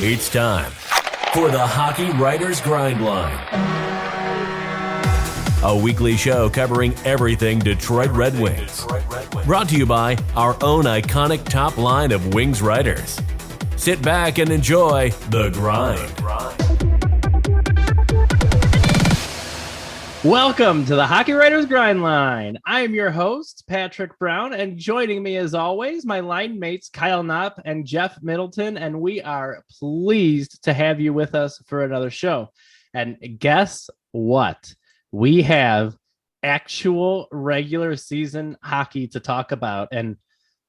It's time for the Hockey Writers Grindline, a weekly show covering everything Detroit Red Wings. Brought to you by our own iconic top line of Wings writers. Sit back and enjoy the grind. Welcome to the Hockey Writers Grindline. I am your host, Patrick Brown, and joining me as always, my line mates, Kyle Knopp and Jeff Middleton, and we are pleased to have you with us for another show. And guess what? We have actual regular season hockey to talk about, and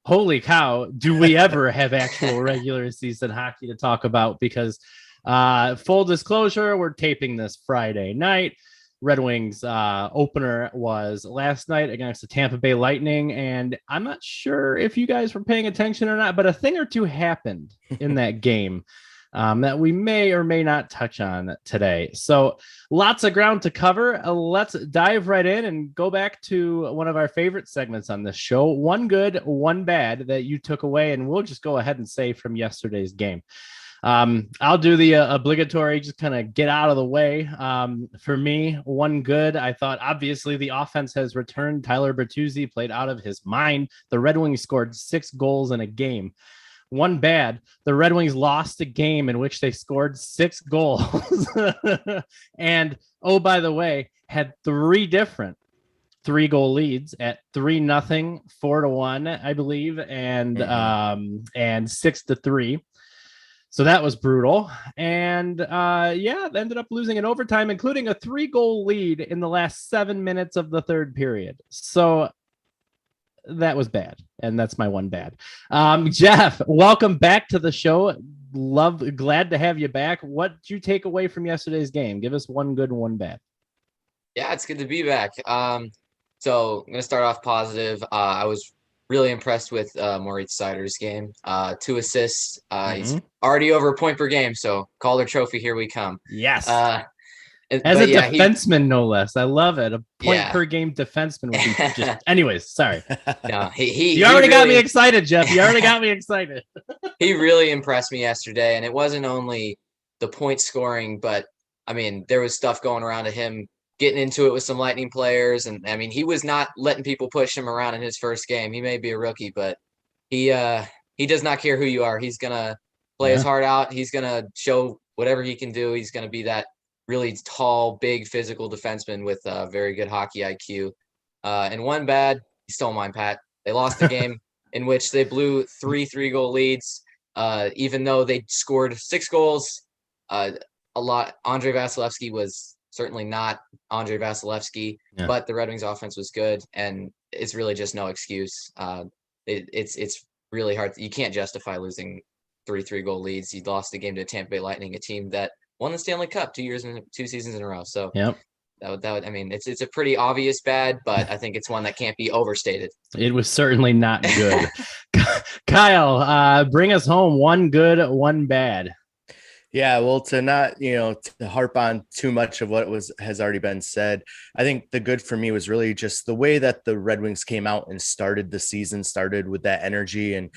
holy cow, do we ever have actual regular season hockey to talk about, because full disclosure, we're taping this Friday night. Red Wings opener was last night against the Tampa Bay Lightning, and I'm not sure if you guys were paying attention or not, but a thing or two happened in that game that we may or may not touch on today. So lots of ground to cover. Let's dive right in and go back to one of our favorite segments on this show, one good, one bad that you took away, and we'll just go ahead and say from yesterday's game. I'll do the obligatory, just kind of get out of the way. For me, one good, I thought obviously the offense has returned. Tyler Bertuzzi played out of his mind. The Red Wings scored 6 goals in a game. One bad, the Red Wings lost a game in which they scored 6 goals. And, oh, by the way, had 3 different 3-goal leads at 3-0, 4-1, I believe, and 6-3. So that was brutal. And ended up losing in overtime, including a 3-goal lead in the last 7 minutes of the third period. So that was bad. And that's my one bad. Jeff, welcome back to the show. Glad to have you back. What did you take away from yesterday's game? Give us one good and one bad. Yeah, it's good to be back. So I'm going to start off positive. I was really impressed with Moritz Seider's game. 2 assists. He's already over a point per game, so Calder Trophy, here we come. Yes. As a defenseman, no less. I love it. A point per game defenseman would be just... Anyways, sorry. No, you already got me excited, Jeff. You already got me excited. He really impressed me yesterday, and it wasn't only the point scoring, but, I mean, there was stuff going around to him getting into it with some Lightning players. And I mean, he was not letting people push him around in his first game. He may be a rookie, but he does not care who you are. He's going to play his heart out. He's going to show whatever he can do. He's going to be that really tall, big, physical defenseman with very good hockey IQ. And one bad, you stole mine, Pat. They lost the game in which they blew 3-3-goal leads, even though they scored 6 goals. Andre Vasilevsky was certainly not Andre Vasilevsky, but the Red Wings offense was good, and it's really just no excuse. It's really hard. You can't justify losing 3-3-goal leads. You lost the game to Tampa Bay Lightning, a team that won the Stanley Cup 2 seasons in a row. So that would, I mean, it's a pretty obvious bad, but I think it's one that can't be overstated. It was certainly not good. Kyle, bring us home. One good, one bad. Yeah, well, to not, to harp on too much of what has already been said, I think the good for me was really just the way that the Red Wings came out and started the season, started with that energy and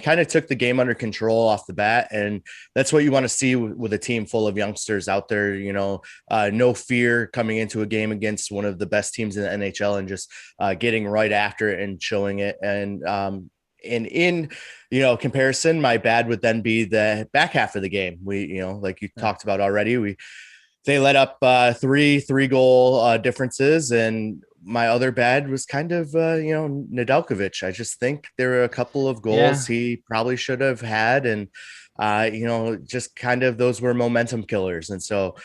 kind of took the game under control off the bat. And that's what you want to see with a team full of youngsters out there, no fear coming into a game against one of the best teams in the NHL and just getting right after it and showing it. And in comparison, my bad would then be the back half of the game. We, like you talked about already, they let up 3-goal differences, and my other bad was kind of Nedeljkovic. I just think there were a couple of goals he probably should have had, and just kind of those were momentum killers. And so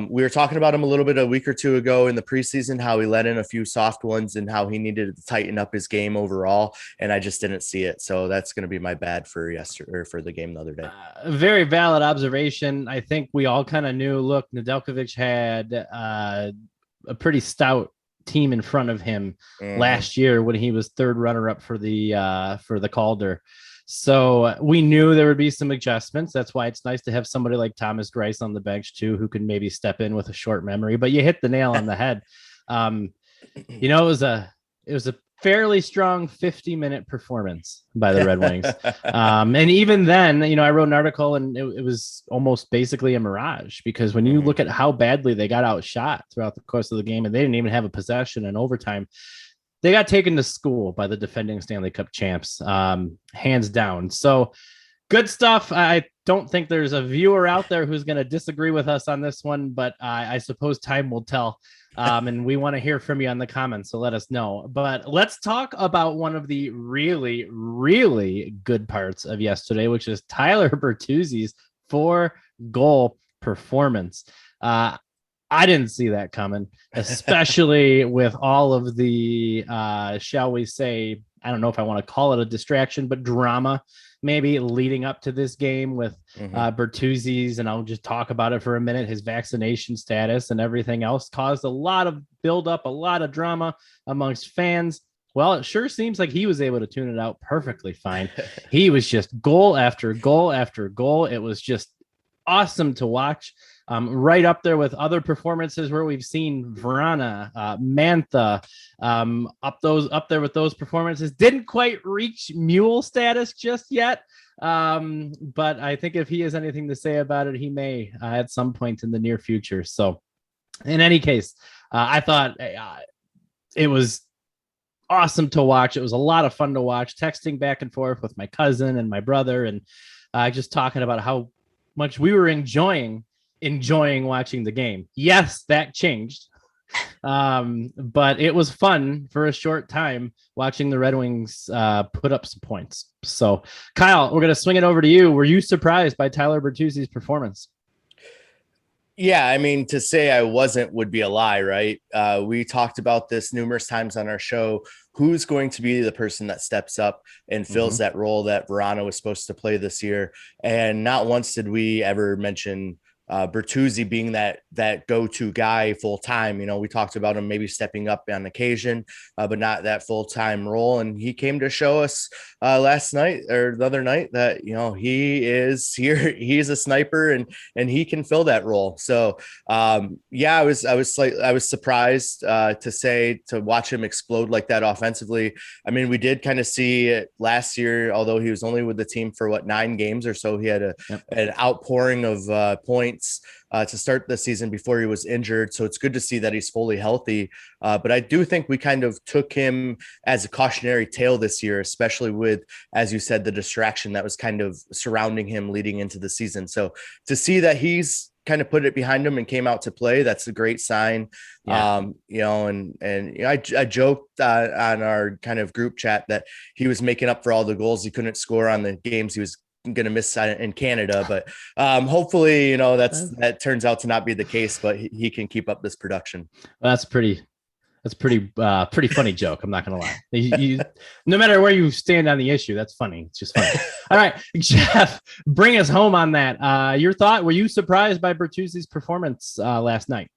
we were talking about him a little bit a week or two ago in the preseason, how he let in a few soft ones and how he needed to tighten up his game overall. And I just didn't see it. So that's going to be my bad for yesterday, or for the game the other day. Very valid observation. I think we all kind of knew, look, Nedeljkovic had a pretty stout team in front of him last year when he was third runner up for the Calder. So we knew there would be some adjustments. That's why it's nice to have somebody like Thomas Greiss on the bench too, who can maybe step in with a short memory. But you hit the nail on the head. It was a fairly strong 50-minute performance by the Red Wings. And even then, I wrote an article and it was almost basically a mirage, because when you look at how badly they got outshot throughout the course of the game, and they didn't even have a possession in overtime, they got taken to school by the defending Stanley Cup champs, hands down. So good stuff. I don't think there's a viewer out there who's going to disagree with us on this one, but I suppose time will tell. And we want to hear from you on the comments, so let us know. But let's talk about one of the really, really good parts of yesterday, which is Tyler Bertuzzi's 4-goal performance. I didn't see that coming, especially with all of the, shall we say, I don't know if I want to call it a distraction, but drama maybe leading up to this game with Bertuzzi's, and I'll just talk about it for a minute. His vaccination status and everything else caused a lot of buildup, a lot of drama amongst fans. Well, it sure seems like he was able to tune it out perfectly fine. He was just goal after goal after goal. It was just awesome to watch. Right up there with other performances where we've seen Vrana, Mantha, up there with those performances. Didn't quite reach mule status just yet, but I think if he has anything to say about it, he may at some point in the near future. So, in any case, I thought it was awesome to watch. It was a lot of fun to watch. Texting back and forth with my cousin and my brother, and just talking about how much we were enjoying watching the game. Yes, that changed. But it was fun for a short time watching the Red Wings put up some points. So, Kyle, we're going to swing it over to you. Were you surprised by Tyler Bertuzzi's performance? Yeah, I mean, to say I wasn't would be a lie, right? We talked about this numerous times on our show. Who's going to be the person that steps up and fills that role that Verano was supposed to play this year? And not once did we ever mention Bertuzzi being that go-to guy full-time. We talked about him maybe stepping up on occasion, but not that full-time role. And he came to show us last night or the other night that, he is here. He's a sniper and he can fill that role. So I was surprised to watch him explode like that offensively. I mean, we did kind of see it last year, although he was only with the team for 9 games or so. He had an outpouring of points to start the season before he was injured. So it's good to see that he's fully healthy. But I do think we kind of took him as a cautionary tale this year, especially with, as you said, the distraction that was kind of surrounding him leading into the season. So to see that he's kind of put it behind him and came out to play, that's a great sign. Yeah. I joked on our kind of group chat that he was making up for all the goals he couldn't score on the games he was going to miss in Canada, but hopefully that turns out to not be the case, but he can keep up this production. That's pretty funny joke. I'm not gonna lie. No matter where you stand on the issue, that's funny. It's just funny. All right, Jeff, bring us home on that. Your thought? Were you surprised by Bertuzzi's performance last night?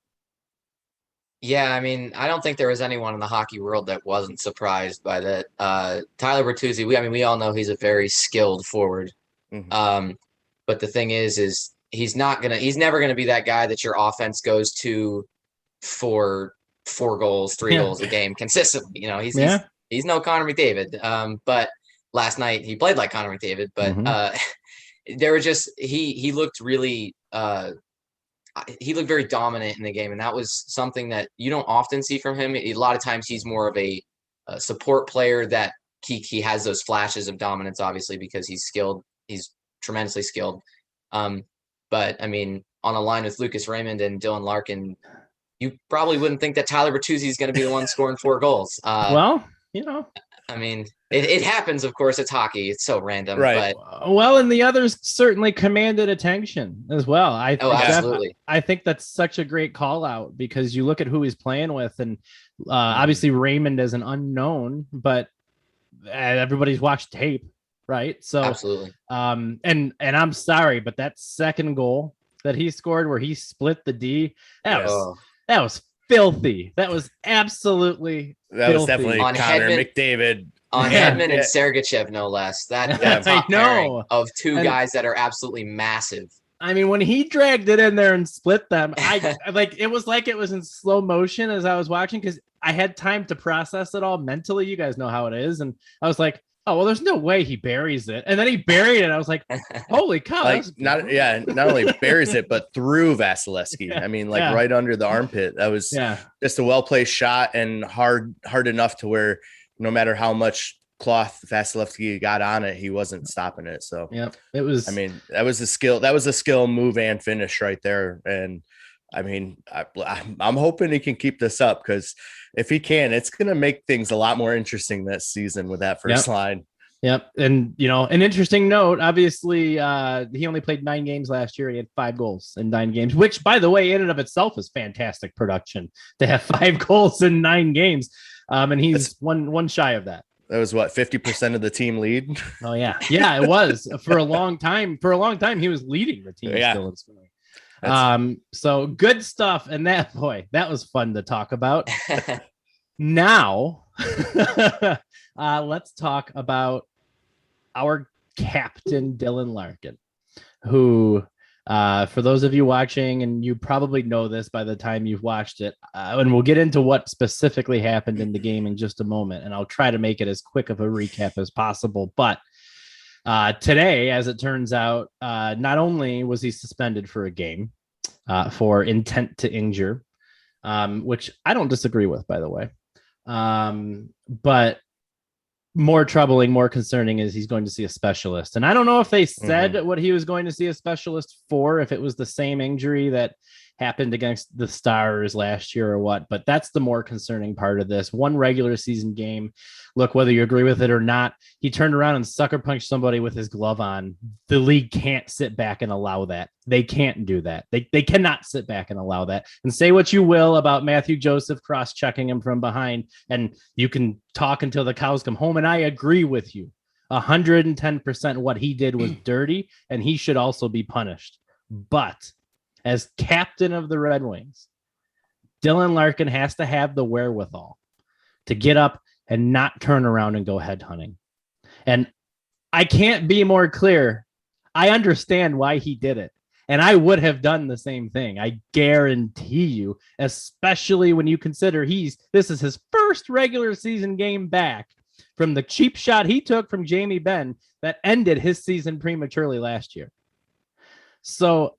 Yeah, I mean, I don't think there was anyone in the hockey world that wasn't surprised by that. Tyler Bertuzzi. We all know he's a very skilled forward. But the thing is he's never gonna be that guy that your offense goes to for 4 goals, 3 goals a game consistently. He's no Connor McDavid. But last night he played like Connor McDavid, but there were just he looked really he looked very dominant in the game, and that was something that you don't often see from him. A lot of times he's more of a support player that he has those flashes of dominance, obviously, because he's skilled. He's tremendously skilled. But I mean, on a line with Lucas Raymond and Dylan Larkin, you probably wouldn't think that Tyler Bertuzzi is going to be the one scoring 4 goals. I mean, it happens, of course. It's hockey. It's so random. Right. But, and the others certainly commanded attention as well. Absolutely. I think that's such a great call out, because you look at who he's playing with, and obviously Raymond is an unknown, but everybody's watched tape. Right. So absolutely. And I'm sorry, but that second goal that he scored where he split the D, that was filthy. That was absolutely filthy. Was definitely on Connor McDavid. On Hedman and Sergachev, no less. That's I know of 2 guys that are absolutely massive. I mean, when he dragged it in there and split them, it was in slow motion as I was watching, because I had time to process it all mentally. You guys know how it is. And I was like, oh, well, there's no way he buries it. And then he buried it. I was like, holy cow. Like not only buries it, but through Vasilevsky. Yeah. I mean, like right under the armpit. That was just a well-placed shot and hard enough to where no matter how much cloth Vasilevsky got on it, he wasn't stopping it. So it was, I mean, that was a skill move and finish right there. And I mean, I'm hoping he can keep this up, because if he can, it's going to make things a lot more interesting this season with that first line. Yep. And, an interesting note, obviously, he only played 9 games last year. He had 5 goals in 9 games, which, by the way, in and of itself is fantastic production to have 5 goals in 9 games. And he's one shy of that. That was 50% of the team lead. Oh yeah. Yeah, it was for a long time. He was leading the team still in scoring. So good stuff. And that was fun to talk about. Now, let's talk about our captain, Dylan Larkin, who, for those of you watching, and you probably know this by the time you've watched it, and we'll get into what specifically happened in the game in just a moment, and I'll try to make it as quick of a recap as possible. But today, as it turns out, not only was he suspended for a game for intent to injure, which I don't disagree with, by the way. But more troubling, more concerning is he's going to see a specialist. And I don't know if they said what he was going to see a specialist for, if it was the same injury that happened against the Stars last year or what, but that's the more concerning part of this. One regular season game. Look, whether you agree with it or not, he turned around and sucker punched somebody with his glove on. The league can't sit back and allow that. They can't do that. They cannot sit back and allow that. And say what you will about Matthew Joseph cross-checking him from behind, and you can talk until the cows come home, and I agree with you 110%. What he did was dirty, and he should also be punished. But as captain of the Red Wings, Dylan Larkin has to have the wherewithal to get up and not turn around and go headhunting. And I can't be more clear. I understand why he did it. And I would have done the same thing. I guarantee you, especially when you consider this is his first regular season game back from the cheap shot he took from Jamie Benn that ended his season prematurely last year. So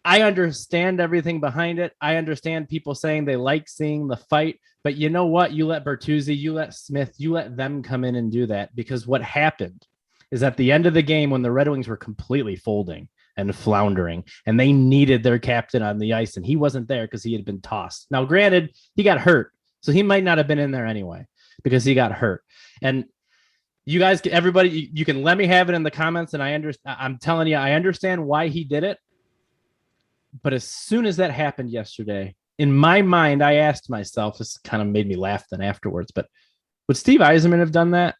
I understand everything behind it. I understand people saying they like seeing the fight, but you know what? You let Bertuzzi, you let Smith, you let them come in and do that, because what happened is at the end of the game, when the Red Wings were completely folding and floundering and they needed their captain on the ice, and he wasn't there because he had been tossed. Now, granted, he got hurt, so he might not have been in there anyway because he got hurt. And you guys, everybody, you can let me have it in the comments. And I'm telling you, I understand why he did it. But as soon as that happened yesterday, in my mind, I asked myself, this kind of made me laugh then afterwards, but would Steve Yzerman have done that?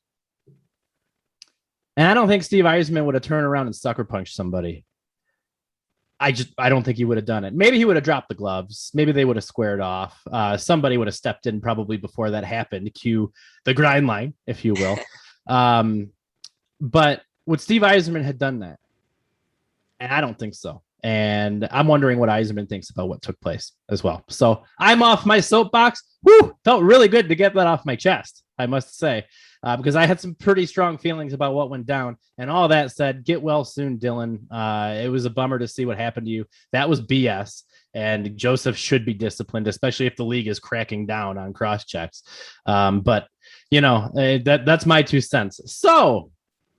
And I don't think Steve Yzerman would have turned around and sucker punched somebody. I don't think he would have done it. Maybe he would have dropped the gloves. Maybe they would have squared off. Somebody would have stepped in probably before that happened. Cue the grind line, if you will. But would Steve Yzerman have done that? And I don't think so. And I'm wondering what Yzerman thinks about what took place as well. So I'm off my soapbox. Woo! Felt really good to get that off my chest, I must say, because I had some pretty strong feelings about what went down. And all that said, get well soon, Dylan. It was a bummer to see what happened to you. That was BS. And Joseph should be disciplined, especially if the league is cracking down on cross checks. But, that's my 2 cents. So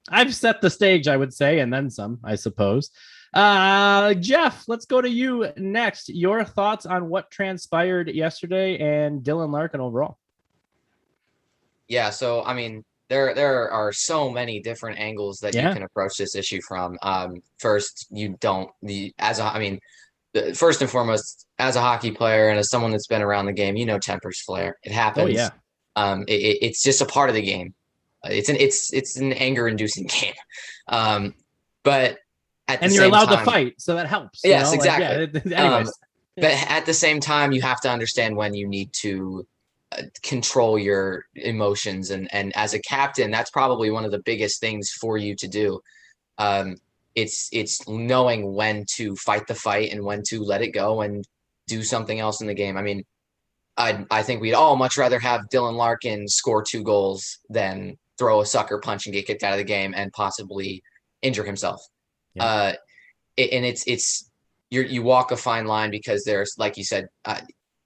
I've set the stage, I would say, and then some, I suppose. Jeff, let's go to you next. Your thoughts on what transpired yesterday and Dylan Larkin overall. Yeah, so I mean, there are so many different angles that you can approach this issue from. First, first and foremost, as a hockey player and as someone that's been around the game, tempers flare. It happens. Oh yeah. It's just a part of the game. It's an anger-inducing game. But and you're allowed to fight, so that helps. Yes, exactly. Anyways. But at the same time, you have to understand when you need to control your emotions. And as a captain, that's probably one of the biggest things for you to do. It's knowing when to fight the fight and when to let it go and do something else in the game. I mean, I think we'd all much rather have Dylan Larkin score 2 goals than throw a sucker punch and get kicked out of the game and possibly injure himself. Yeah. And you walk a fine line because there's, like you said,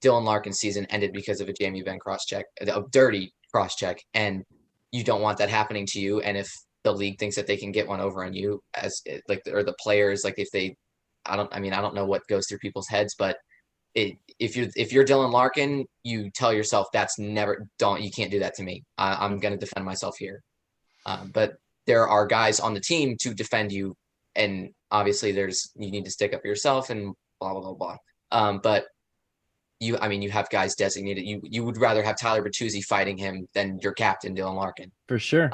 Dylan Larkin's season ended because of a Jamie Benn cross-check, a dirty cross-check, and you don't want that happening to you. And if the league thinks that they can get one over on you, or the players, like if they, I don't know what goes through people's heads, but if you're Dylan Larkin, you tell yourself you can't do that to me. I'm going to defend myself here. But there are guys on the team to defend you, and obviously you need to stick up for yourself and blah blah blah blah. But you have guys designated. You would rather have Tyler Bertuzzi fighting him than your captain Dylan Larkin. For sure.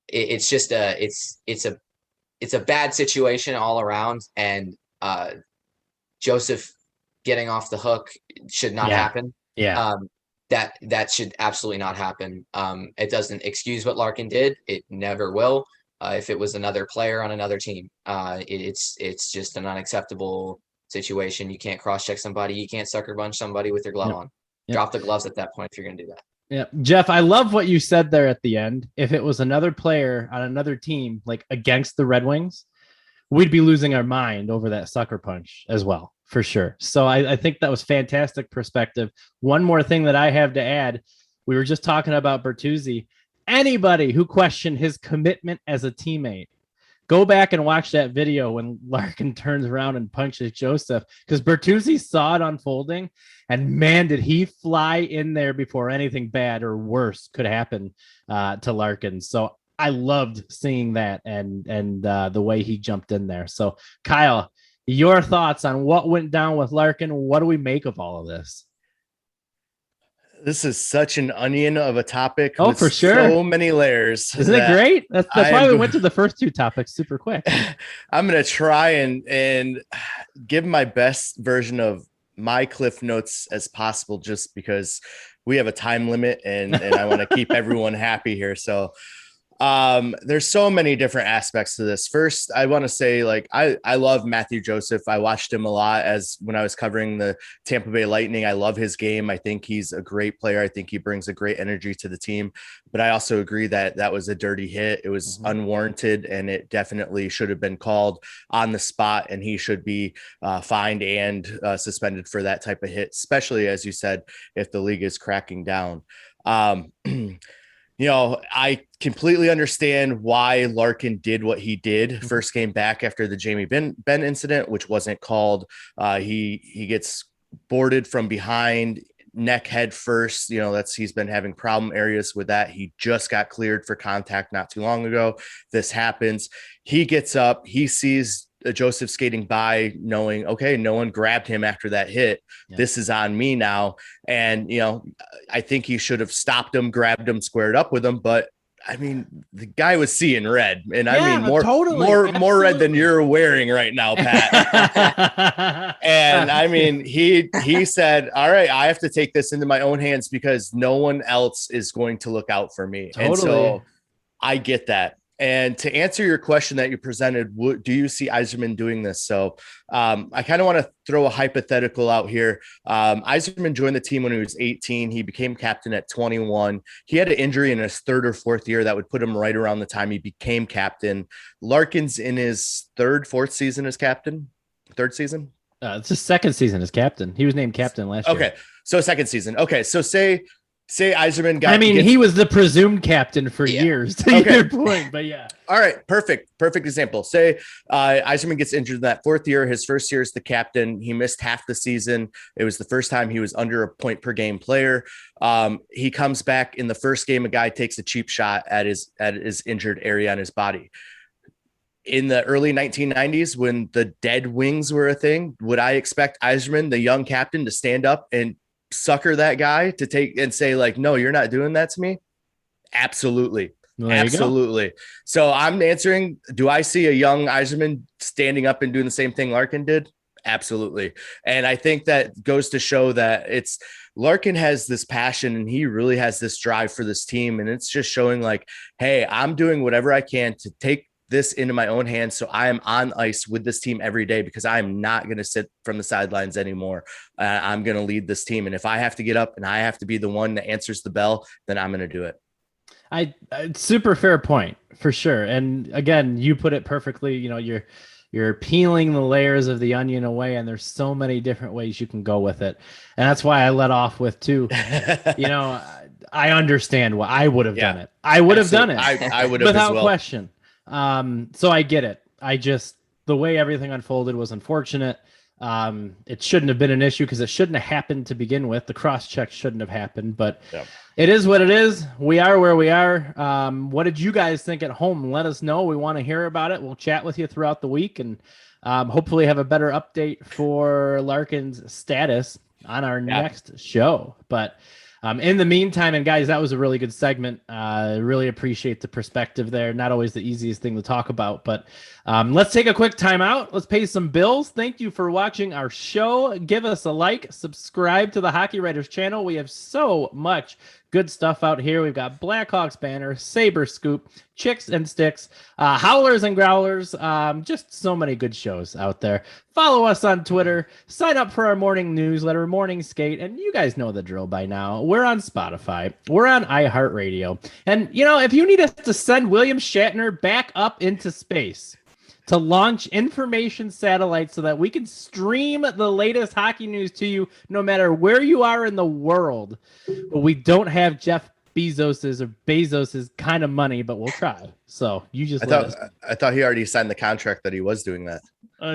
It's just it's a bad situation all around, and Joseph getting off the hook should not happen. Yeah. That should absolutely not happen. It doesn't excuse what Larkin did. It never will. If it was another player on another team, it's just an unacceptable situation. You can't cross-check somebody. You can't sucker punch somebody with your glove on. Drop the gloves at that point if you're going to do that. Yeah. Jeff, I love what you said there at the end. If it was another player on another team, like against the Red Wings, we'd be losing our mind over that sucker punch as well, for sure. So I think that was fantastic perspective. One more thing that I have to add. We were just talking about Bertuzzi. Anybody who questioned his commitment as a teammate, go back and watch that video when Larkin turns around and punches Joseph, because Bertuzzi saw it unfolding, and man, did he fly in there before anything bad or worse could happen to Larkin. So I loved seeing that and the way he jumped in there. So Kyle, your thoughts on what went down with Larkin? What do we make of all of this? This is such an onion of a topic. Oh, for sure. So many layers. Isn't it great? That's why we went to the first 2 topics super quick. I'm going to try and give my best version of my Cliff Notes as possible, just because we have a time limit and I want to keep everyone happy here. So there's so many different aspects to this. First, I want to say, like, I love Matthew Joseph. I watched him a lot when I was covering the Tampa Bay Lightning. I love his game. I think he's a great player. I think he brings a great energy to the team, but I also agree that was a dirty hit. It was unwarranted, and it definitely should have been called on the spot, and he should be fined and suspended for that type of hit, especially, as you said, if the league is cracking down. I completely understand why Larkin did what he did. First game back after the Jamie Benn incident, which wasn't called. He gets boarded from behind, neck head first. He's been having problem areas with that. He just got cleared for contact not too long ago. This happens. He gets up. He sees Joseph skating by, knowing, okay, no one grabbed him after that hit. Yeah. This is on me now. And, I think he should have stopped him, grabbed him, squared up with him. But I mean, the guy was seeing red, and more red than you're wearing right now, Pat. And I mean, he said, all right, I have to take this into my own hands because no one else is going to look out for me. Totally. And so I get that. And to answer your question that you presented, do you see Yzerman doing this? So I kind of want to throw a hypothetical out here. Yzerman joined the team when he was 18. He became captain at 21. He had an injury in his 3rd or 4th year that would put him right around the time he became captain. Larkin's in his 4th season as captain. 3rd season? It's his 2nd season as captain. He was named captain last year. Okay, so 2nd season. Okay, so say Yzerman he was the presumed captain for years, to your point, but yeah. All right. Perfect example. Say Yzerman gets injured in that 4th year. His 1st year as the captain. He missed half the season. It was the first time he was under a point per game player. He comes back in the first game. A guy takes a cheap shot at his injured area on his body. In the early 1990s, when the dead wings were a thing, would I expect Yzerman, the young captain, to stand up and sucker that guy to take and say, like, no, you're not doing that to me? Absolutely. Absolutely. So I'm answering, do I see a young Yzerman standing up and doing the same thing Larkin did? Absolutely. And I think that goes to show that Larkin has this passion, and he really has this drive for this team. And it's just showing, like, hey, I'm doing whatever I can to take this into my own hands. So I am on ice with this team every day because I'm not going to sit from the sidelines anymore. I'm going to lead this team. And if I have to get up and I have to be the one that answers the bell, then I'm going to do it. Super fair point for sure. And again, you put it perfectly. You know, you're peeling the layers of the onion away, and there's so many different ways you can go with it. And that's why I let off with too. You know, I understand what I would have done it. I would have done it. I would have without as well. question. So I get it. The way everything unfolded was unfortunate. It shouldn't have been an issue because it shouldn't have happened to begin with. The cross check shouldn't have happened, but it is what it is. We are where we are. What did you guys think at home? Let us know. We want to hear about it. We'll chat with you throughout the week and hopefully have a better update for Larkin's status on our next show. But in the meantime, and guys, that was a really good segment. Really appreciate the perspective there. Not always the easiest thing to talk about, but let's take a quick time out. Let's pay some bills. Thank you for watching our show. Give us a like, subscribe to the Hockey Writers channel. We have so much good stuff out here. We've got Blackhawks banner, Saber Scoop, Chicks and Sticks, Howlers and Growlers, just so many good shows out there. Follow us on Twitter, sign up for our morning newsletter, Morning Skate, and you guys know the drill by now. We're on Spotify, we're on iHeartRadio, and you know, if you need us to send William Shatner back up into space to launch information satellites so that we can stream the latest hockey news to you no matter where you are in the world, but we don't have Jeff Bezos's kind of money, but we'll try. So you just I thought he already signed the contract that he was doing that.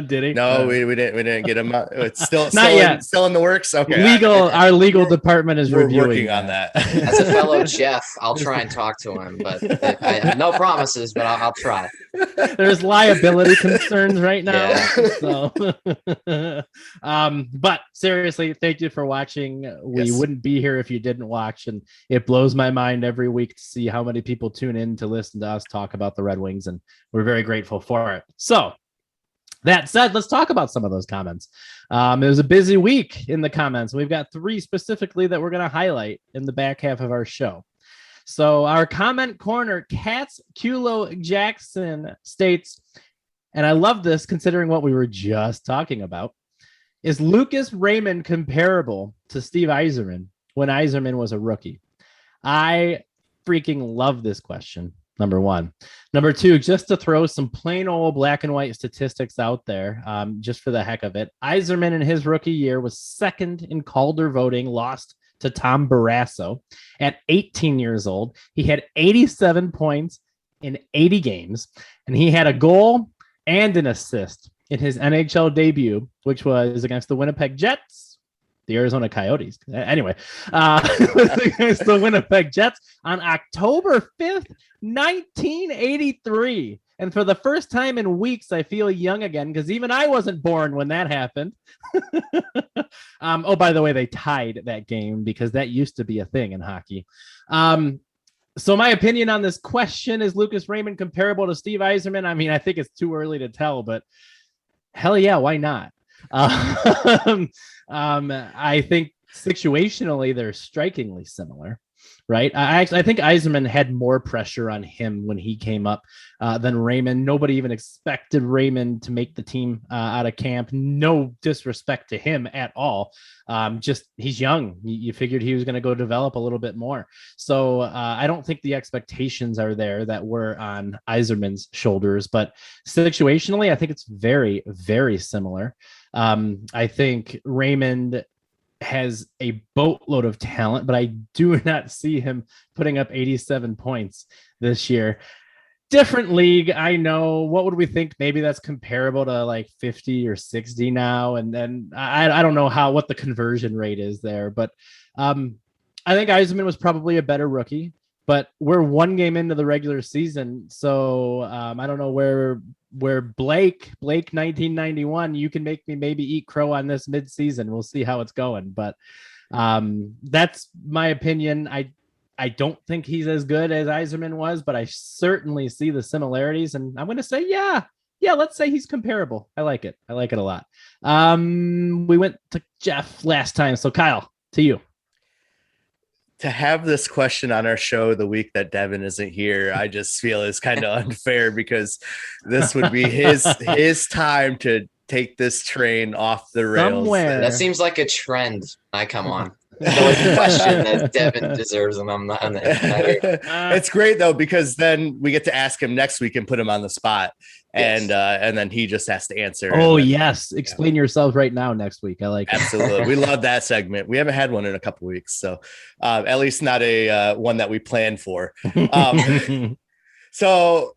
Did he? No, we didn't get him. It's still in the works. Okay. Our legal department is we're reviewing working on that. As a fellow Jeff, I'll try and talk to him, but no promises, but I'll try. There's liability concerns right now. Yeah. So, but seriously, thank you for watching. We wouldn't be here if you didn't watch, and it blows my mind every week to see how many people tune in to listen to us talk about the Red Wings, and we're very grateful for it. So, that said, let's talk about some of those comments. It was a busy week in the comments. We've got 3 specifically that we're going to highlight in the back half of our show. So our comment corner, Katz Kulo Jackson states, and I love this considering what we were just talking about, is Lucas Raymond comparable to Steve Yzerman when Yzerman was a rookie? I freaking love this question. Number 1. Number 2, just to throw some plain old black and white statistics out there, just for the heck of it. Yzerman in his rookie year was 2nd in Calder voting, lost to Tom Barrasso. At 18 years old, he had 87 points in 80 games, and he had a goal and an assist in his NHL debut, which was against the Winnipeg Jets. The Arizona Coyotes. Anyway, against the Winnipeg Jets on October 5th, 1983. And for the first time in weeks, I feel young again because even I wasn't born when that happened. Oh, by the way, they tied that game because that used to be a thing in hockey. So my opinion on this question, is Lucas Raymond comparable to Steve Yzerman? I mean, I think it's too early to tell, but hell yeah, why not? I think situationally they're strikingly similar, right? I think Yzerman had more pressure on him when he came up than Raymond. Nobody even expected Raymond to make the team out of camp. No disrespect to him at all. Just he's young. You figured he was going to go develop a little bit more. So I don't think the expectations are there that were on Yzerman's shoulders, but situationally, I think it's very, very similar. I think Raymond has a boatload of talent, but I do not see him putting up 87 points this year. Different league, I know. What would we think? Maybe that's comparable to like 50 or 60 now. And then I don't know what the conversion rate is there, but I think Yzerman was probably a better rookie, but we're 1 game into the regular season. So I don't know where Blake 1991, you can make me maybe eat crow on this midseason. We'll see how it's going, but that's my opinion. I don't think he's as good as Yzerman was, but I certainly see the similarities, and I'm going to say, yeah, let's say he's comparable. I like it a lot. We went to Jeff last time. So Kyle, to you. to have this question on our show the week that Devin isn't here, I just feel is kind of unfair because this would be his time to take this train off the rails. Somewhere. That seems like a trend. I come on. It's always a question that Devin deserves, and I'm not. It's great though because then we get to ask him next week and put him on the spot, Yes. and then he just has to answer. Oh then, yes, explain yourself right now next week. I like it. Absolutely. We love that segment. We haven't had one in a couple of weeks, so at least not a one that we planned for. So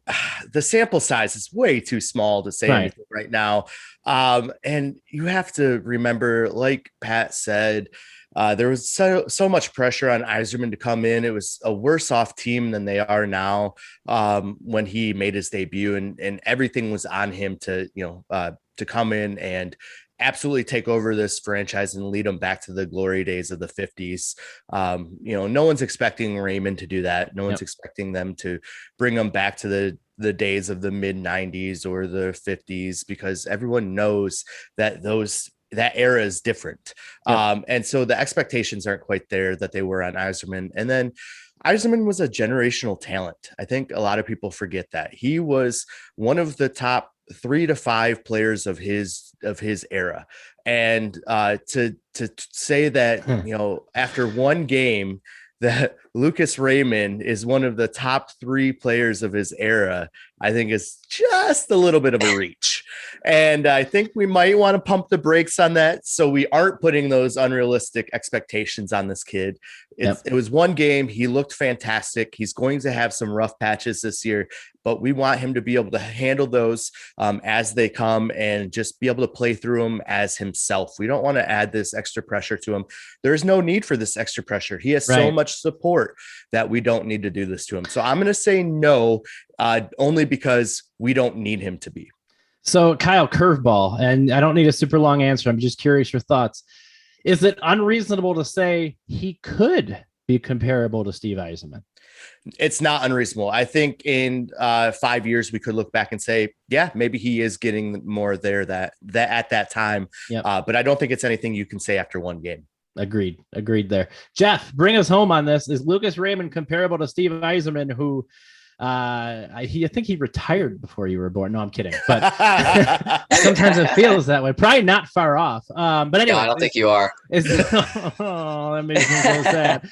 the sample size is way too small to say anything right now. And you have to remember, like Pat said, there was so much pressure on Yzerman to come in. It was a worse off team than they are now when he made his debut, and everything was on him to come in and absolutely take over this franchise and lead them back to the glory days of the 50s. No one's expecting Raymond to do that. No one's expecting them to bring them back to the days of the mid 90s or the 50s, because everyone knows that that era is different. And so the expectations aren't quite there that they were on Yzerman. And then Yzerman was a generational talent. I think a lot of people forget that he was one of the top 3 to 5 players of his era. And to say that, after one game that Lucas Raymond is one of the top 3 players of his era, I think is just a little bit of a reach. And I think we might want to pump the brakes on that, so we aren't putting those unrealistic expectations on this kid. It was one game. He looked fantastic. He's going to have some rough patches this year, but we want him to be able to handle those as they come and just be able to play through them as himself. We don't want to add this extra pressure to him. There's no need for this extra pressure. He has so much support that we don't need to do this to him. So I'm going to say no, only because we don't need him to be. So Kyle, curveball, and I don't need a super long answer. I'm just curious your thoughts. Is it unreasonable to say he could be comparable to Steve Yzerman? It's not unreasonable. I think in 5 years, we could look back and say, yeah, maybe he is getting more there that at that time. But I don't think it's anything you can say after one game. Agreed there. Jeff, bring us home on this. Is Lucas Raymond comparable to Steve Yzerman, who I think he retired before you were born? No, I'm kidding. But sometimes it feels that way. Probably not far off. But anyway, no, I don't think you are. That makes me so sad.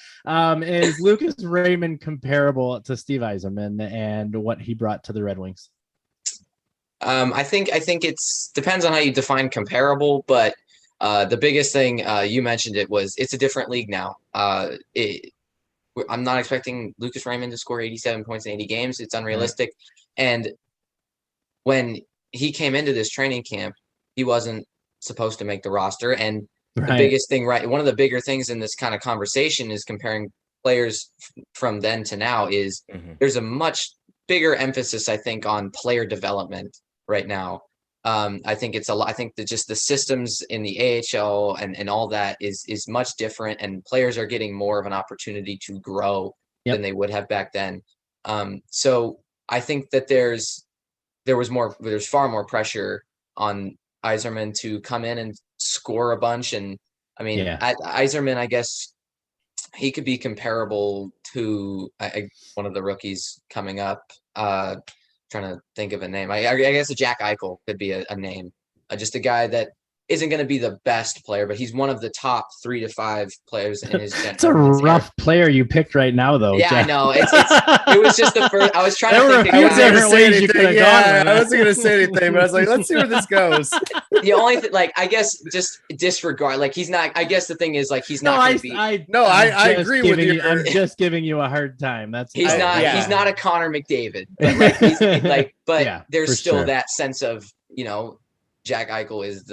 Is Lucas Raymond comparable to Steve Yzerman and what he brought to the Red Wings? I think it's depends on how you define comparable, but the biggest thing you mentioned it's a different league now. I'm not expecting Lucas Raymond to score 87 points in 80 games. It's unrealistic. And when he came into this training camp, he wasn't supposed to make the roster. And the biggest thing, one of the bigger things in this kind of conversation is comparing players from then to now is there's a much bigger emphasis, I think, on player development right now. I think it's a lot. I think that just the systems in the AHL and all that is much different, and players are getting more of an opportunity to grow than they would have back then. So I think that there's far more pressure on Yzerman to come in and score a bunch. And I mean, Yzerman, I guess he could be comparable to one of the rookies coming up. Trying to think of a name. I guess a Jack Eichel could be a name. Just a guy that isn't going to be the best player, but he's one of the top 3 to 5 players in his generation. It's a rough player you picked right now, though. Yeah, Jeff. I know. It was just the first. I was trying there to think. I wasn't going to say anything, but I was like, let's see where this goes. The only thing, I guess, just disregard. He's not. I guess the thing is, he's not going to be. I agree with you. I'm just giving you a hard time. He's not. He's not a Connor McDavid. But there's still that sense of Jack Eichel is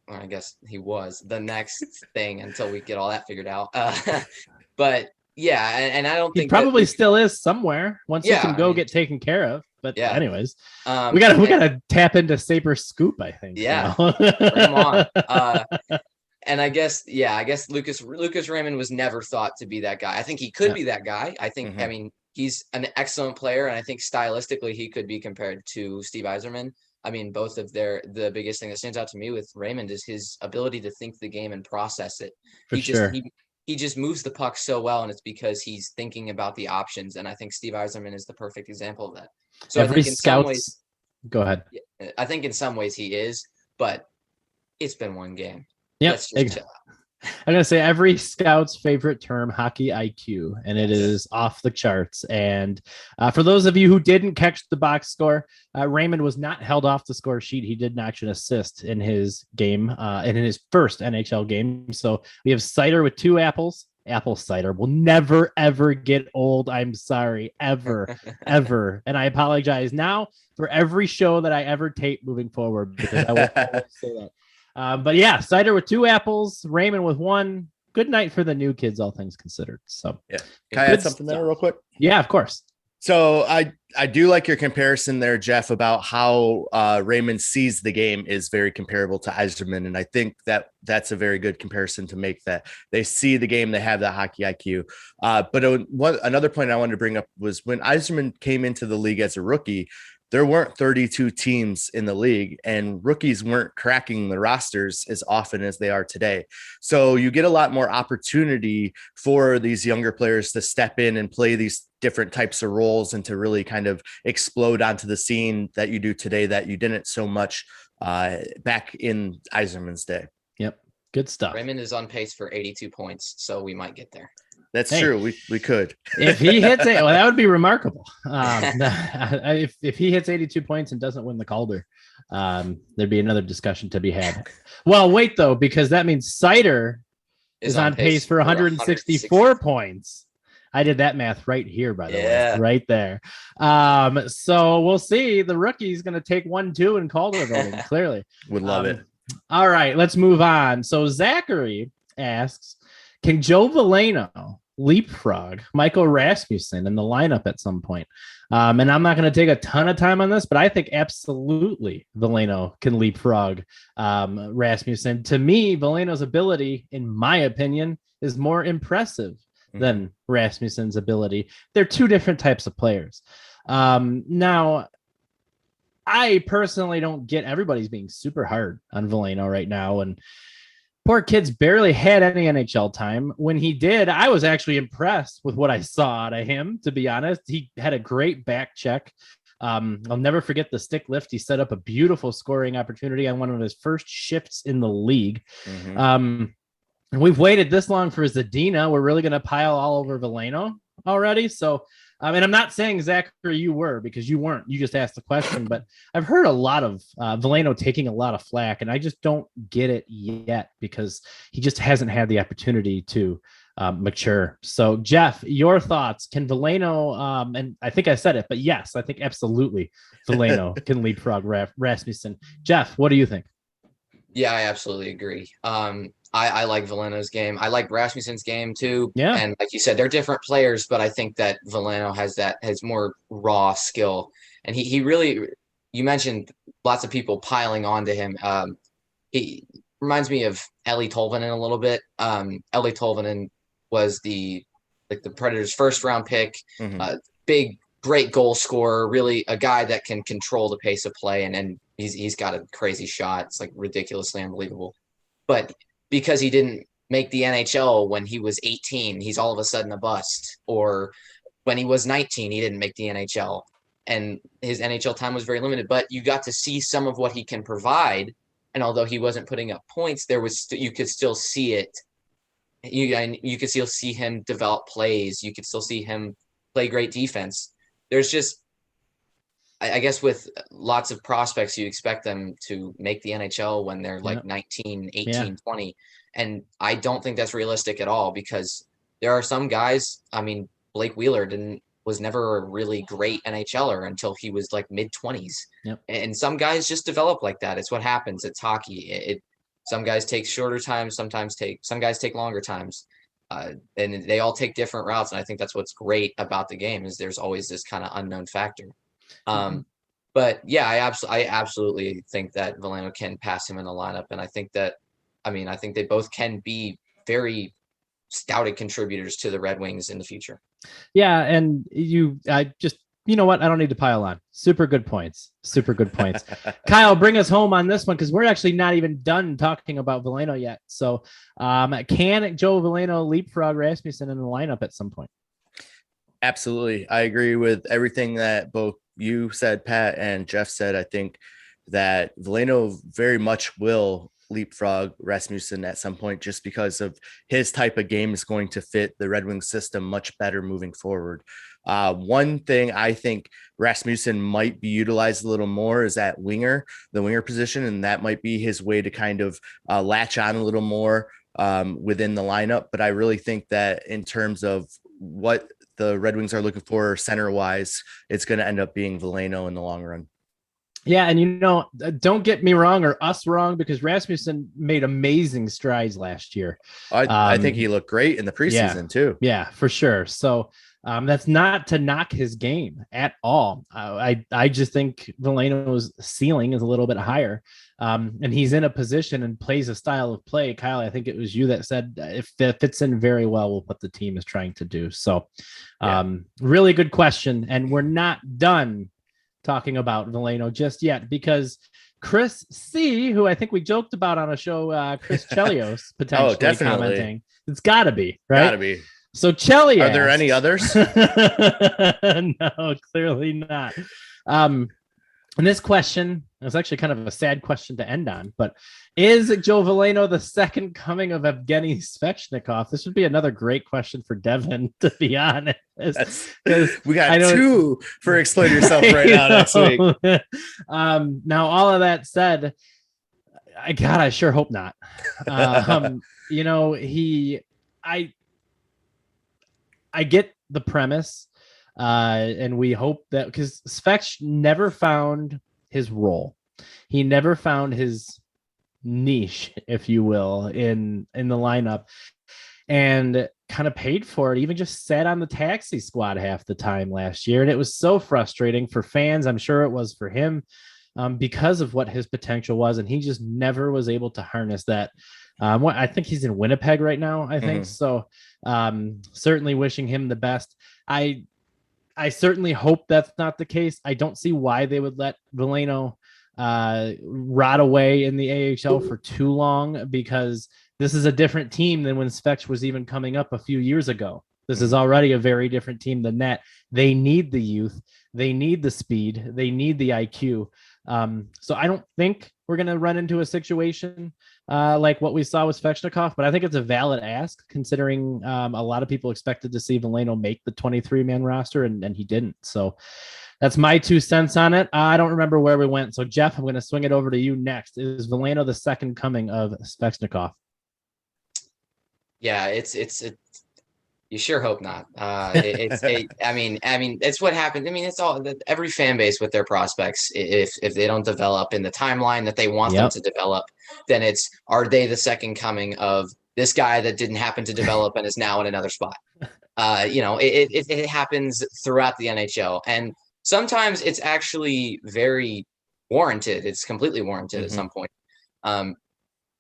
I guess he was the next thing until we get all that figured out. But yeah, and I don't think he probably still is somewhere once he can get taken care of. But anyways, we gotta tap into Saber Scoop, I think. Yeah, bring him on. And I guess Lucas Raymond was never thought to be that guy. I think he could be that guy. I think I mean he's an excellent player, and I think stylistically he could be compared to Steve Yzerman. I mean, both of the biggest thing that stands out to me with Raymond is his ability to think the game and process it. he just moves the puck so well, and it's because he's thinking about the options. And I think Steve Yzerman is the perfect example of that. So I think in some ways, go ahead. I think in some ways he is, but it's been one game. Yeah, Let's just chill out. I'm going to say every scout's favorite term, hockey IQ, and it is off the charts. And for those of you who didn't catch the box score, Raymond was not held off the score sheet. He did notch an assist in his game, and in his first NHL game. So we have cider with 2 apples. Apple cider will never, ever get old. I'm sorry, ever, ever. And I apologize now for every show that I ever tape moving forward, because I will always say that. But yeah, cider with 2 apples, Raymond with 1. Good night for the new kids, all things considered. So yeah, can I add something there real quick? Yeah, of course. So I do like your comparison there, Jeff, about how Raymond sees the game is very comparable to Yzerman. And I think that that's a very good comparison to make, that they see the game, they have that hockey IQ. But another point I wanted to bring up was when Yzerman came into the league as a rookie, there weren't 32 teams in the league, and rookies weren't cracking the rosters as often as they are today. So you get a lot more opportunity for these younger players to step in and play these different types of roles and to really kind of explode onto the scene that you do today that you didn't so much back in Yzerman's day. Yep. Good stuff. Raymond is on pace for 82 points, so we might get there. That's true. We could. If he hits it, well, that would be remarkable. If he hits 82 points and doesn't win the Calder, there'd be another discussion to be had. Well, wait, though, because that means Cider is on pace for 164 points. I did that math right here, by the way, right there. So we'll see. The rookie's going to take 1-2 in Calder voting, clearly. Would love it. All right, let's move on. So Zachary asks, can Joe Veleno leapfrog Michael Rasmussen in the lineup at some point? And I'm not going to take a ton of time on this, but I think absolutely Veleno can leapfrog Rasmussen. To me, Veleno's ability, in my opinion, is more impressive than Rasmussen's ability. They're 2 different types of players. Now, I personally don't get everybody's being super hard on Veleno right now, and poor kid's barely had any NHL time. When he did, I was actually impressed with what I saw out of him, to be honest. He had a great back check. I'll never forget the stick lift. He set up a beautiful scoring opportunity on one of his first shifts in the league. And we've waited this long for Zadina. We're really going to pile all over Veleno already. So, and I'm not saying, Zachary, you were, because you weren't. You just asked the question. But I've heard a lot of Veleno taking a lot of flack, and I just don't get it yet because he just hasn't had the opportunity to mature. So, Jeff, your thoughts? Can Veleno, and I think I said it, but yes, I think absolutely Veleno can leapfrog Rasmussen. Jeff, what do you think? Yeah, I absolutely agree. I like Veleno's game. I like Rasmussen's game too. Yeah. And like you said, they're different players, but I think that Veleno has more raw skill. And he really, you mentioned lots of people piling onto him. He reminds me of Eeli Tolvanen a little bit. Eeli Tolvanen was the Predators' first round pick, big, great goal scorer, really a guy that can control the pace of play. And he's got a crazy shot. It's like ridiculously unbelievable. But because he didn't make the NHL when he was 18, he's all of a sudden a bust. Or when he was 19, he didn't make the NHL. And his NHL time was very limited. But you got to see some of what he can provide. And although he wasn't putting up points, you could still see it. You could still see him develop plays. You could still see him play great defense. There's just, I guess with lots of prospects, you expect them to make the NHL when they're like 19, 18, 20. And I don't think that's realistic at all, because there are some guys, I mean, Blake Wheeler was never a really great NHLer until he was like mid-20s. Yep. And some guys just develop like that. It's what happens. It's hockey. Some guys take shorter times, some guys take longer times. And they all take different routes. And I think that's what's great about the game, is there's always this kind of unknown factor. But yeah, I absolutely think that Veleno can pass him in the lineup. And I think they both can be very stouted contributors to the Red Wings in the future. Yeah. And I just you know what? I don't need to pile on. Super good points. Kyle, bring us home on this one because we're actually not even done talking about Veleno yet. So can Joe Veleno leapfrog Rasmussen in the lineup at some point? Absolutely. I agree with everything that both you said, Pat, and Jeff said. I think that Veleno very much will leapfrog Rasmussen at some point just because of his type of game is going to fit the Red Wings system much better moving forward. One thing I think Rasmussen might be utilized a little more is the winger position, and that might be his way to kind of latch on a little more within the lineup. But I really think that in terms of what the Red Wings are looking for center wise, it's going to end up being Veleno in the long run. Yeah, and don't get me wrong or us wrong, because Rasmussen made amazing strides last year. I think he looked great in the preseason too. Yeah, for sure. So that's not to knock his game at all. I just think Veleno's ceiling is a little bit higher, and he's in a position and plays a style of play. Kyle, I think it was you that said if it fits in very well with what the team is trying to do. So really good question, and we're not done talking about Veleno just yet, because Chris C, who I think we joked about on a show, Chris Chelios potentially commenting. It's gotta be, right? Gotta be. So Chelios. Are there any others? No, clearly not. And this question is actually kind of a sad question to end on, but is Joe Veleno the second coming of Evgeny Svechnikov? This would be another great question for Devin, to be honest. We got two for Explain Yourself right now next week. Now, all of that said, I sure hope not. I get the premise. And we hope that, because Svech never found his role. He never found his niche, if you will, in the lineup, and kind of paid for it. Even just sat on the taxi squad half the time last year. And it was so frustrating for fans. I'm sure it was for him, because of what his potential was. And he just never was able to harness that. I think he's in Winnipeg right now, I think. So certainly wishing him the best. I certainly hope that's not the case. I don't see why they would let Veleno rot away in the AHL for too long, because this is a different team than when Svech was even coming up a few years ago. This is already a very different team than that. They need the youth. They need the speed. They need the IQ. So I don't think we're going to run into a situation like what we saw with Svechnikov, but I think it's a valid ask, considering a lot of people expected to see Veleno make the 23-man roster, and he didn't. So that's my 2 cents on it. I don't remember where we went. So Jeff, I'm going to swing it over to you next. Is Veleno the second coming of Svechnikov? Yeah, it's you sure hope not. I mean, it's what happened. I mean, it's all every fan base with their prospects. If they don't develop in the timeline that they want them to develop, then are they the second coming of this guy that didn't happen to develop and is now in another spot? It happens throughout the NHL, and sometimes it's actually very warranted. It's completely warranted at some point.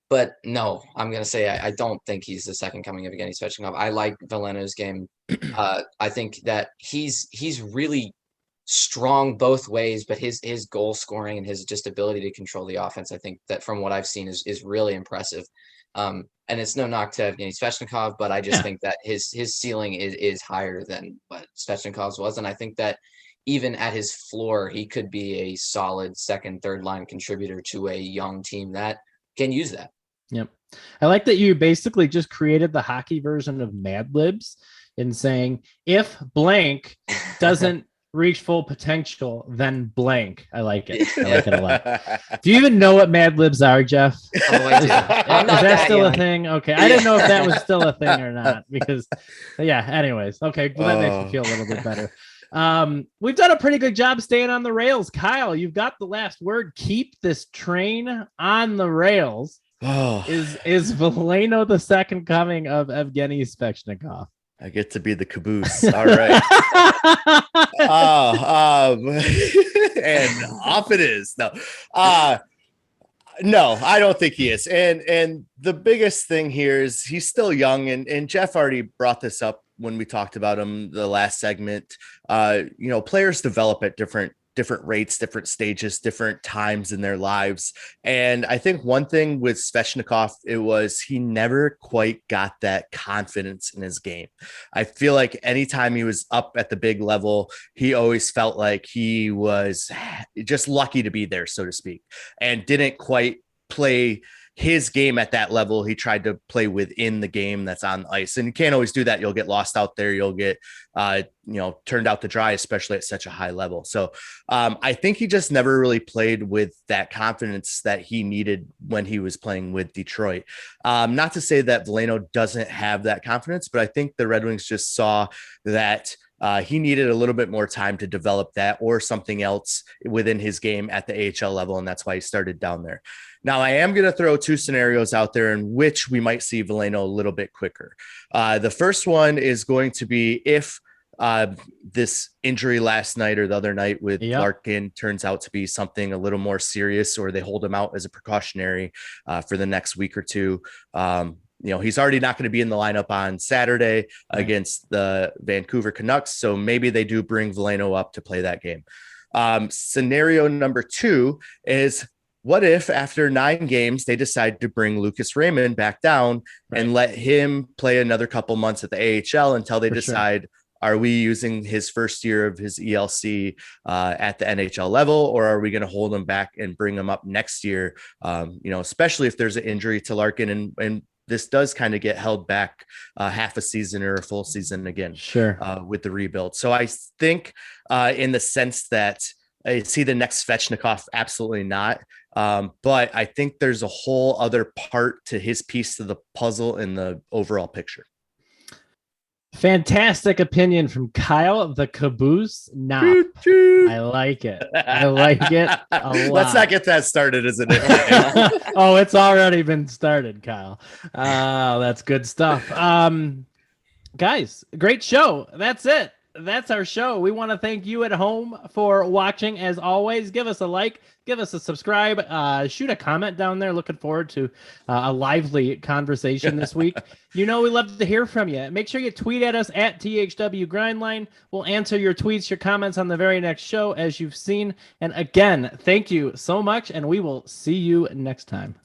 But no, I'm going to say I don't think he's the second coming of Evgeny Svechnikov. I like Veleno's game. I think that he's really strong both ways, but his goal scoring and his just ability to control the offense, I think that from what I've seen is really impressive. And it's no knock to Evgeny Svechnikov, but I just think that his ceiling is higher than what Svechnikov's was. And I think that even at his floor, he could be a solid second, third line contributor to a young team that can use that. Yep. I like that you basically just created the hockey version of Mad Libs in saying, if blank doesn't reach full potential, then blank. I like it. I like it a lot. Do you even know what Mad Libs are, Jeff? Oh, I do. Is that still a thing? Okay. I didn't know if that was still a thing or not, because anyways. Okay. Well, that makes me feel a little bit better. We've done a pretty good job staying on the rails. Kyle, you've got the last word. Keep this train on the rails. Is Veleno the second coming of Evgeny Svechnikov? I get to be the caboose. All right. And off it is. No, I don't think he is. And the biggest thing here is he's still young, and Jeff already brought this up when we talked about him the last segment. Players develop at different rates, different stages, different times in their lives. And I think one thing with Svechnikov, it was he never quite got that confidence in his game. I feel like anytime he was up at the big level, he always felt like he was just lucky to be there, so to speak, and didn't quite play his game at that level. He tried to play within the game that's on ice, and you can't always do that. You'll get lost out there. You'll get, turned out to dry, especially at such a high level. So I think he just never really played with that confidence that he needed when he was playing with Detroit. Not to say that Veleno doesn't have that confidence, but I think the Red Wings just saw that he needed a little bit more time to develop that or something else within his game at the AHL level. And that's why he started down there. Now, I am going to throw two scenarios out there in which we might see Veleno a little bit quicker. The first one is going to be if this injury last night or the other night with Larkin turns out to be something a little more serious, or they hold him out as a precautionary for the next week or two. He's already not going to be in the lineup on Saturday against the Vancouver Canucks. So maybe they do bring Veleno up to play that game. Scenario number two is, what if after 9 games, they decide to bring Lucas Raymond back down and let him play another couple months at the AHL until they decide, are we using his first year of his ELC at the NHL level, or are we going to hold him back and bring him up next year? Especially if there's an injury to Larkin and this does kind of get held back half a season or a full season again with the rebuild. So I think in the sense that is he the next Svechnikov? Absolutely not. But I think there's a whole other part to his piece to the puzzle in the overall picture. Fantastic opinion from Kyle, the caboose Knopp. I like it. I like it a lot. Let's not get that started, isn't it? Oh, it's already been started, Kyle. That's good stuff. Guys, great show. That's it. That's our show. We want to thank you at home for watching. As always, give us a like, give us a subscribe, shoot a comment down there. Looking forward to a lively conversation this week. We love to hear from you. Make sure you tweet at us at THW Grindline. We'll answer your tweets, your comments on the very next show, as you've seen. And again, thank you so much, and we will see you next time.